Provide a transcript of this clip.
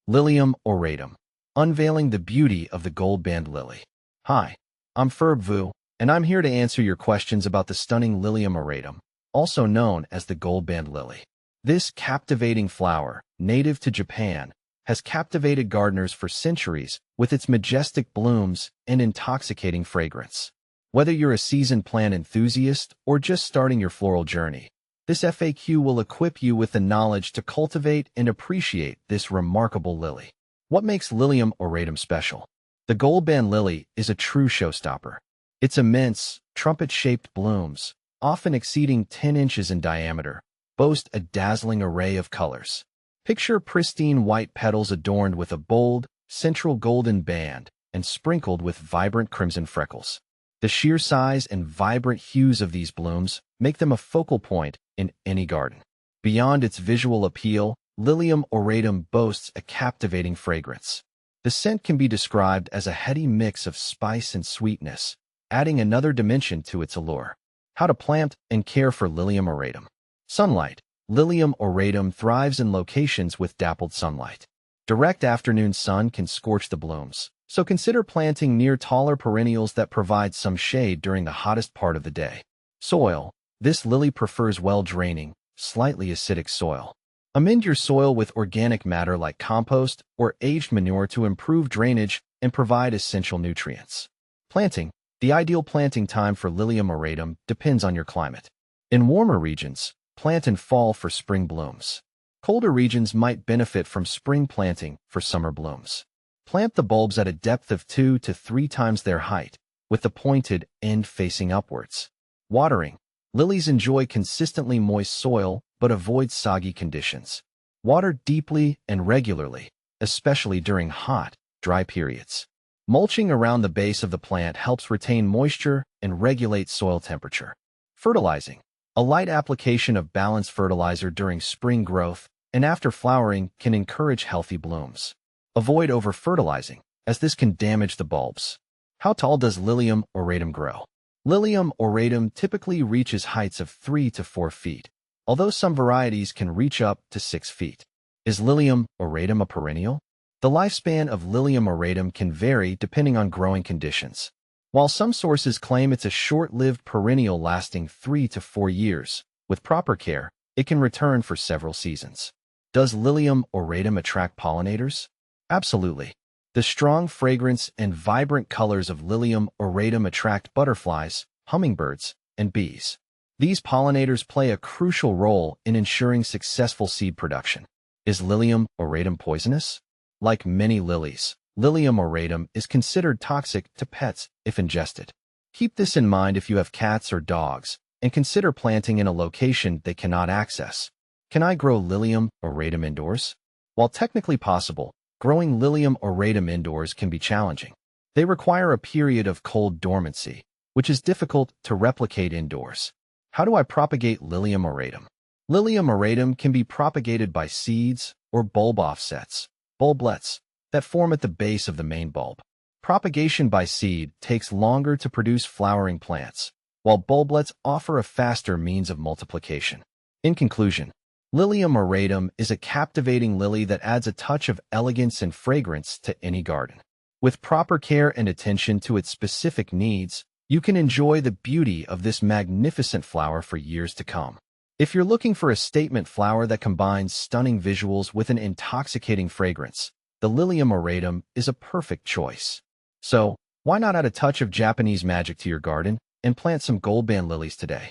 Lilium Auratum, unveiling the beauty of the gold band lily. Hi, I'm Ferb Vu, and I'm here to answer your questions about the stunning Lilium Auratum, also known as the gold band lily. This captivating flower, native to Japan, has captivated gardeners for centuries with its majestic blooms and intoxicating fragrance. Whether you're a seasoned plant enthusiast or just starting your floral journey, this FAQ will equip you with the knowledge to cultivate and appreciate this remarkable lily. What makes Lilium Auratum special? The gold band lily is a true showstopper. Its immense, trumpet-shaped blooms, often exceeding 10 inches in diameter, boast a dazzling array of colors. Picture pristine white petals adorned with a bold, central golden band and sprinkled with vibrant crimson freckles. The sheer size and vibrant hues of these blooms make them a focal point in any garden. Beyond its visual appeal, Lilium Auratum boasts a captivating fragrance. The scent can be described as a heady mix of spice and sweetness, adding another dimension to its allure. How to plant and care for Lilium Auratum. Sunlight. Lilium Auratum thrives in locations with dappled sunlight. Direct afternoon sun can scorch the blooms, so consider planting near taller perennials that provide some shade during the hottest part of the day. Soil. This lily prefers well-draining, slightly acidic soil. Amend your soil with organic matter like compost or aged manure to improve drainage and provide essential nutrients. Planting. The ideal planting time for Lilium Auratum depends on your climate. In warmer regions, plant in fall for spring blooms. Colder regions might benefit from spring planting for summer blooms. Plant the bulbs at a depth of 2 to 3 times their height, with the pointed end facing upwards. Watering. Lilies enjoy consistently moist soil, but avoid soggy conditions. Water deeply and regularly, especially during hot, dry periods. Mulching around the base of the plant helps retain moisture and regulate soil temperature. Fertilizing. A light application of balanced fertilizer during spring growth and after flowering can encourage healthy blooms. Avoid over-fertilizing, as this can damage the bulbs. How tall does Lilium Auratum grow? Lilium Auratum typically reaches heights of 3 to 4 feet, although some varieties can reach up to 6 feet. Is Lilium Auratum a perennial? The lifespan of Lilium Auratum can vary depending on growing conditions. While some sources claim it's a short-lived perennial lasting 3 to 4 years, with proper care, it can return for several seasons. Does Lilium Auratum attract pollinators? Absolutely. The strong fragrance and vibrant colors of Lilium Auratum attract butterflies, hummingbirds, and bees. These pollinators play a crucial role in ensuring successful seed production. Is Lilium Auratum poisonous? Like many lilies, Lilium Auratum is considered toxic to pets if ingested. Keep this in mind if you have cats or dogs, and consider planting in a location they cannot access. Can I grow Lilium Auratum indoors? While technically possible, growing Lilium Auratum indoors can be challenging. They require a period of cold dormancy, which is difficult to replicate indoors. How do I propagate Lilium Auratum? Lilium Auratum can be propagated by seeds or bulb offsets, bulblets, that form at the base of the main bulb. Propagation by seed takes longer to produce flowering plants, while bulblets offer a faster means of multiplication. In conclusion, Lilium Auratum is a captivating lily that adds a touch of elegance and fragrance to any garden. With proper care and attention to its specific needs, you can enjoy the beauty of this magnificent flower for years to come. If you're looking for a statement flower that combines stunning visuals with an intoxicating fragrance, the Lilium Auratum is a perfect choice. So, why not add a touch of Japanese magic to your garden and plant some gold band lilies today?